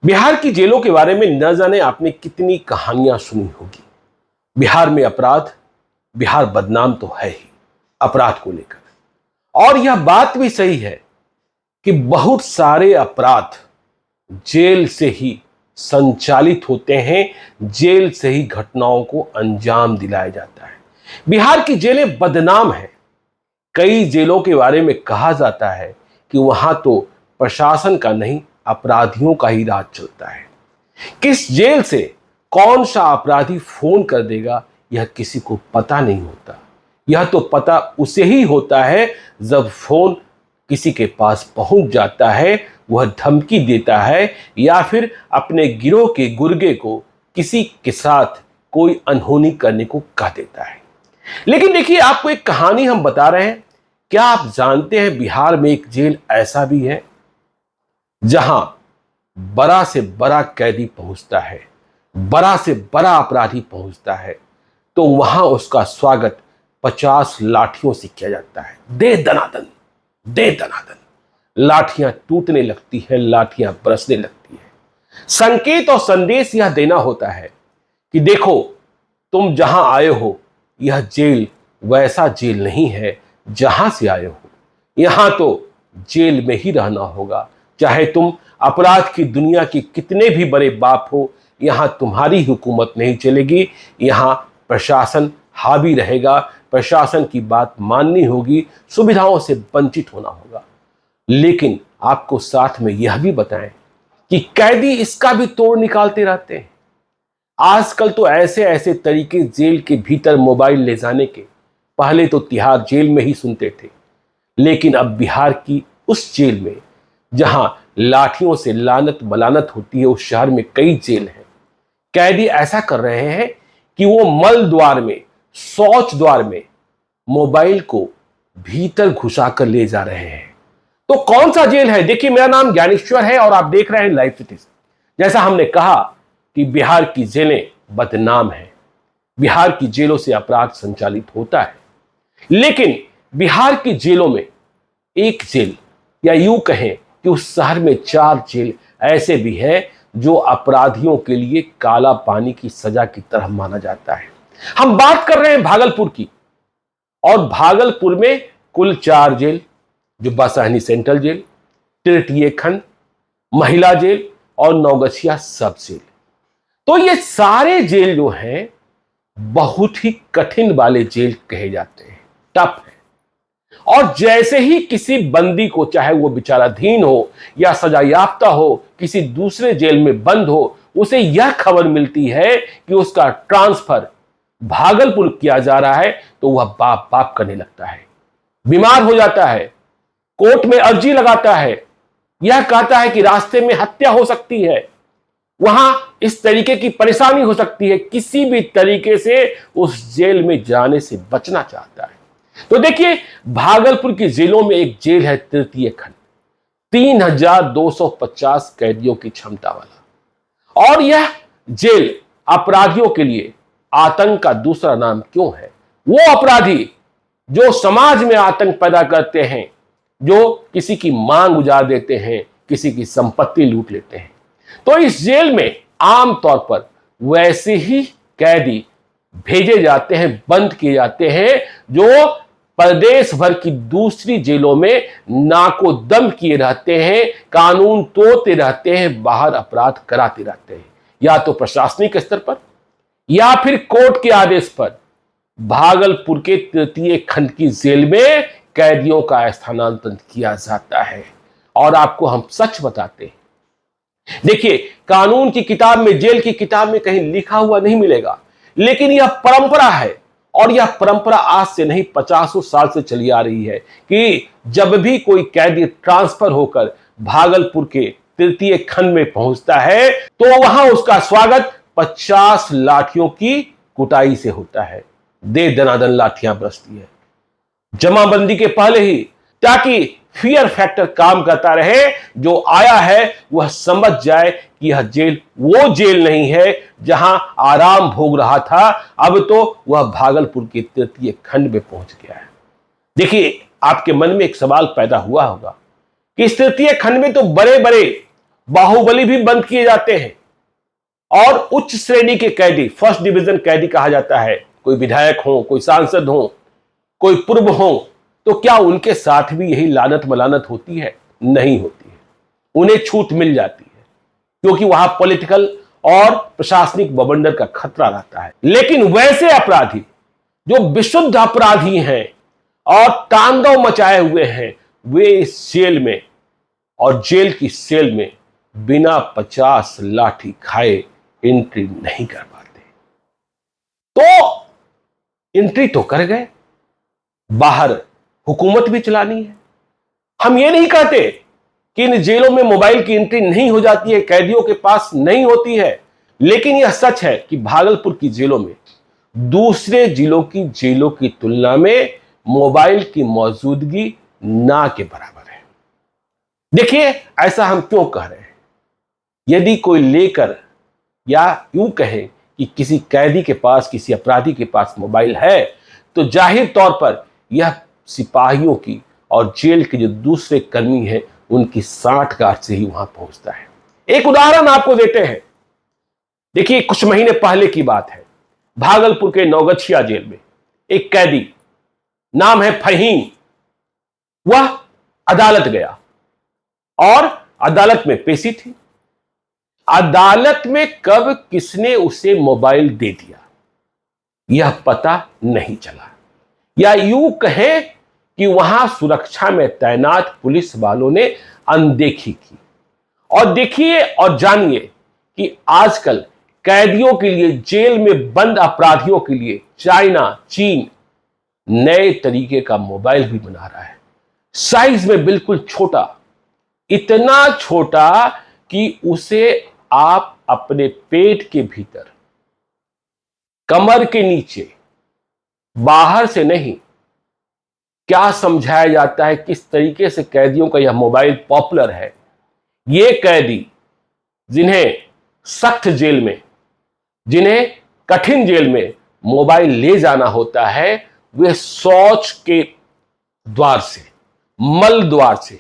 बिहार की जेलों के बारे में न जाने आपने कितनी कहानियां सुनी होगी। बिहार में अपराध, बिहार बदनाम तो है ही अपराध को लेकर। और यह बात भी सही है कि बहुत सारे अपराध जेल से ही संचालित होते हैं, जेल से ही घटनाओं को अंजाम दिलाया जाता है। बिहार की जेलें बदनाम हैं। कई जेलों के बारे में कहा जाता है कि वहां तो प्रशासन का नहीं, अपराधियों का ही राज चलता है। किस जेल से कौन सा अपराधी फोन कर देगा यह किसी को पता नहीं होता। यह तो पता उसे ही होता है जब फोन किसी के पास पहुंच जाता है, वह धमकी देता है या फिर अपने गिरोह के गुर्गे को किसी के साथ कोई अनहोनी करने को कह देता है। लेकिन देखिए, आपको एक कहानी हम बता रहे हैं। क्या आप जानते हैं बिहार में एक जेल ऐसा भी है जहां बड़ा से बड़ा कैदी पहुंचता है, बड़ा से बड़ा अपराधी पहुंचता है तो वहां उसका स्वागत 50 लाठियों से किया जाता है। दे दनादन, दे दनादन। लाठियां टूटने लगती है, लाठियां बरसने लगती है। संकेत और संदेश यह देना होता है कि देखो, तुम जहां आए हो यह जेल वैसा जेल नहीं है जहां से आए हो। यहां तो जेल में ही रहना होगा, चाहे तुम अपराध की दुनिया के कितने भी बड़े बाप हो। यहां तुम्हारी हुकूमत नहीं चलेगी, यहां प्रशासन हावी रहेगा, प्रशासन की बात माननी होगी, सुविधाओं से वंचित होना होगा। लेकिन आपको साथ में यह भी बताएं कि कैदी इसका भी तोड़ निकालते रहते हैं। आजकल तो ऐसे ऐसे तरीके जेल के भीतर मोबाइल ले जाने के, पहले तो तिहाड़ जेल में ही सुनते थे, लेकिन अब बिहार की उस जेल में जहां लाठियों से लानत मलानत होती है, उस शहर में कई जेल हैं। कैदी ऐसा कर रहे हैं कि वो मल द्वार में, शौच द्वार में मोबाइल को भीतर घुसाकर ले जा रहे हैं। तो कौन सा जेल है? देखिए, मेरा नाम ज्ञानेश्वर है और आप देख रहे हैं लाइव सिटीज। जैसा हमने कहा कि बिहार की जेलें बदनाम हैं, बिहार की जेलों से अपराध संचालित होता है। लेकिन बिहार की जेलों में एक जेल, या यूं कहें कि उस शहर में 4 जेल ऐसे भी हैं जो अपराधियों के लिए काला पानी की सजा की तरह माना जाता है। हम बात कर रहे हैं भागलपुर की, और भागलपुर में कुल 4 जेल, जो बसहनी सेंट्रल जेल, तृतीय खंड, महिला जेल और नौगछिया सब जेल। तो ये सारे जेल जो हैं बहुत ही कठिन वाले जेल कहे जाते हैं, टफ है। और जैसे ही किसी बंदी को, चाहे वो विचाराधीन हो या सजा याफ्ता हो, किसी दूसरे जेल में बंद हो, उसे यह खबर मिलती है कि उसका ट्रांसफर भागलपुर किया जा रहा है तो वह बाप बाप करने लगता है, बीमार हो जाता है, कोर्ट में अर्जी लगाता है, यह कहता है कि रास्ते में हत्या हो सकती है, वहां इस तरीके की परेशानी हो सकती है, किसी भी तरीके से उस जेल में जाने से बचना चाहता है। तो देखिए, भागलपुर की जेलों में एक जेल है तृतीय खंड, 3250 कैदियों की क्षमता वाला। और यह जेल अपराधियों के लिए आतंक का दूसरा नाम क्यों है? वो अपराधी जो समाज में आतंक पैदा करते हैं, जो किसी की मांग उजाड़ देते हैं, किसी की संपत्ति लूट लेते हैं। तो इस जेल में आमतौर पर वैसे ही कैदी भेजे जाते हैं, बंद किए जाते हैं, जो प्रदेश भर की दूसरी जेलों में नाको दम किए रहते हैं, कानून तोड़ते रहते हैं, बाहर अपराध कराते रहते हैं, या तो प्रशासनिक स्तर पर या फिर कोर्ट के आदेश पर। भागलपुर के तृतीय खंड की जेल में कैदियों का स्थानांतरण किया जाता है। और आपको हम सच बताते हैं, देखिए, कानून की किताब में, जेल की किताब में कहीं लिखा हुआ नहीं मिलेगा, लेकिन यह परंपरा है। और यह परंपरा आज से नहीं, 50 साल से चली आ रही है कि जब भी कोई कैदी ट्रांसफर होकर भागलपुर के तृतीय खंड में पहुंचता है तो वहां उसका स्वागत 50 लाठियों की कुटाई से होता है। दे दनादन लाठियां बरसती है जमाबंदी के पहले ही, ताकि फियर फैक्टर काम करता रहे। जो आया है वह समझ जाए कि यह जेल वो जेल नहीं है जहां आराम भोग रहा था, अब तो वह भागलपुर के तृतीय खंड में पहुंच गया है। देखिए, आपके मन में एक सवाल पैदा हुआ होगा कि इस तृतीय खंड में तो बड़े बड़े बाहुबली भी बंद किए जाते हैं। और उच्च श्रेणी के कैदी, फर्स्ट डिवीजन कैदी कहा जाता है, कोई विधायक हो, कोई सांसद हो, कोई पूर्व हो, तो क्या उनके साथ भी यही लानत मलानत होती है? नहीं होती है। उन्हें छूट मिल जाती है क्योंकि वहां पॉलिटिकल और प्रशासनिक बवंडर का खतरा रहता है। लेकिन वैसे अपराधी जो विशुद्ध अपराधी हैं और तांडव मचाए हुए हैं, वे इस जेल में और जेल की सेल में बिना 50 लाठी खाए एंट्री नहीं कर पाते। तो एंट्री तो कर गए, बाहर हुकूमत भी चलानी है। हम ये नहीं कहते कि इन जेलों में मोबाइल की एंट्री नहीं हो जाती है, कैदियों के पास नहीं होती है, लेकिन यह सच है कि भागलपुर की जेलों में दूसरे जिलों की जेलों की तुलना में मोबाइल की मौजूदगी ना के बराबर है। देखिए, ऐसा हम क्यों कह रहे हैं? यदि कोई लेकर, या यूं कहें कि किसी कैदी के पास, किसी अपराधी के पास मोबाइल है, तो जाहिर तौर पर यह सिपाहियों की और जेल के जो दूसरे कर्मी हैं उनकी साठगांठ से ही वहां पहुंचता है। एक उदाहरण आपको देते हैं। देखिए, कुछ महीने पहले की बात है, भागलपुर के नौगछिया जेल में एक कैदी, नाम है फहीम, वह अदालत गया और अदालत में पेशी थी। अदालत में कब किसने उसे मोबाइल दे दिया यह पता नहीं चला, या यूं कहें कि वहां सुरक्षा में तैनात पुलिस वालों ने अनदेखी की। और देखिए और जानिए कि आजकल कैदियों के लिए, जेल में बंद अपराधियों के लिए चाइना, चीन नए तरीके का मोबाइल भी बना रहा है। साइज में बिल्कुल छोटा, इतना छोटा कि उसे आप अपने पेट के भीतर, कमर के नीचे, बाहर से नहीं, क्या समझाया जाता है, किस तरीके से कैदियों का यह मोबाइल पॉपुलर है। ये कैदी जिन्हें सख्त जेल में, जिन्हें कठिन जेल में मोबाइल ले जाना होता है, वे शौच के द्वार से, मल द्वार से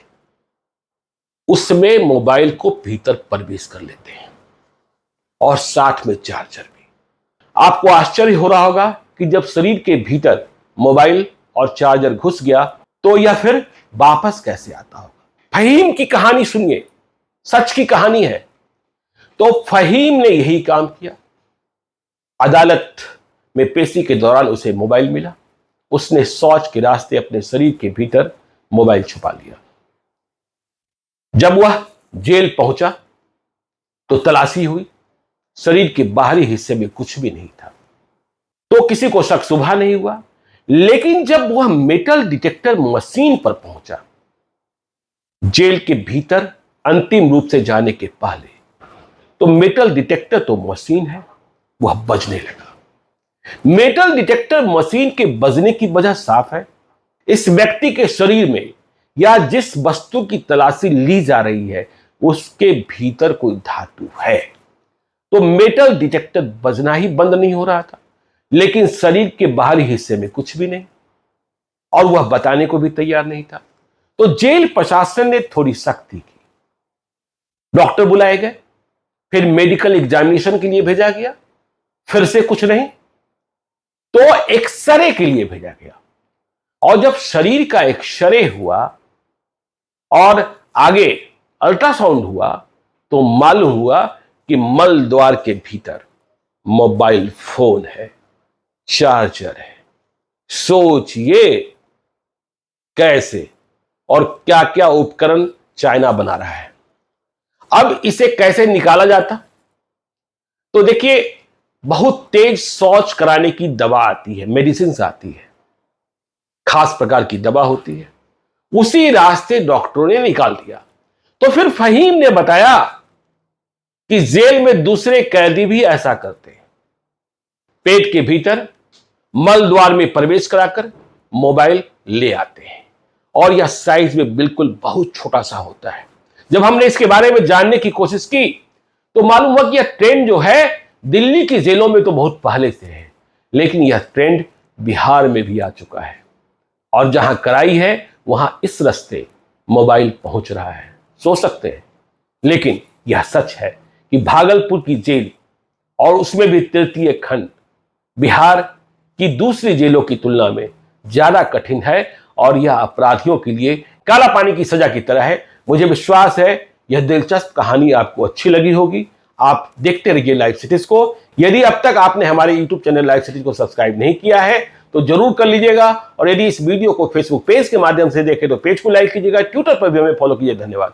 उसमें मोबाइल को भीतर प्रवेश कर लेते हैं, और साथ में चार्जर भी। आपको आश्चर्य हो रहा होगा कि जब शरीर के भीतर मोबाइल और चार्जर घुस गया तो यह फिर वापस कैसे आता होगा। फहीम की कहानी सुनिए, सच की कहानी है। तो फहीम ने यही काम किया। अदालत में पेशी के दौरान उसे मोबाइल मिला, उसने शौच के रास्ते अपने शरीर के भीतर मोबाइल छुपा लिया। जब वह जेल पहुंचा तो तलाशी हुई, शरीर के बाहरी हिस्से में कुछ भी नहीं था, तो किसी को शक शुबा नहीं हुआ। लेकिन जब वह मेटल डिटेक्टर मशीन पर पहुंचा, जेल के भीतर अंतिम रूप से जाने के पहले, तो मेटल डिटेक्टर तो मशीन है, वह बजने लगा। मेटल डिटेक्टर मशीन के बजने की वजह साफ है, इस व्यक्ति के शरीर में या जिस वस्तु की तलाशी ली जा रही है उसके भीतर कोई धातु है। तो मेटल डिटेक्टर बजना ही बंद नहीं हो रहा था, लेकिन शरीर के बाहरी हिस्से में कुछ भी नहीं, और वह बताने को भी तैयार नहीं था। तो जेल प्रशासन ने थोड़ी सख्ती की, डॉक्टर बुलाए गए, फिर मेडिकल एग्जामिनेशन के लिए भेजा गया, फिर से कुछ नहीं, तो एक्सरे के लिए भेजा गया। और जब शरीर का एक्सरे हुआ और आगे अल्ट्रासाउंड हुआ, तो मालूम हुआ कि मल द्वार के भीतर मोबाइल फोन है, चार्जर है। सोचिए कैसे और क्या क्या उपकरण चाइना बना रहा है। अब इसे कैसे निकाला जाता? तो देखिए, बहुत तेज शौच कराने की दवा आती है, मेडिसिन आती है, खास प्रकार की दवा होती है, उसी रास्ते डॉक्टरों ने निकाल दिया। तो फिर फहीम ने बताया कि जेल में दूसरे कैदी भी ऐसा करते हैं, पेट के भीतर मल द्वार में प्रवेश कराकर मोबाइल ले आते हैं, और यह साइज में बिल्कुल बहुत छोटा सा होता है। जब हमने इसके बारे में जानने की कोशिश की तो मालूम हुआ कि यह ट्रेंड जो है दिल्ली की जेलों में तो बहुत पहले से है, लेकिन यह ट्रेंड बिहार में भी आ चुका है, और जहां कराई है वहां इस रास्ते मोबाइल पहुंच रहा है। सोच सकते हैं, लेकिन यह सच है कि भागलपुर की जेल और उसमें भी तृतीय खंड बिहार की दूसरी जेलों की तुलना में ज्यादा कठिन है और यह अपराधियों के लिए काला पानी की सजा की तरह है। मुझे विश्वास है यह दिलचस्प कहानी आपको अच्छी लगी होगी। आप देखते रहिए लाइव सिटीज को। यदि अब तक आपने हमारे यूट्यूब चैनल लाइव सिटीज को सब्सक्राइब नहीं किया है तो जरूर कर लीजिएगा, और यदि इस वीडियो को फेसबुक पेज के माध्यम से देखें तो पेज को लाइक कीजिएगा, ट्विटर पर भी हमें फॉलो कीजिए। धन्यवाद।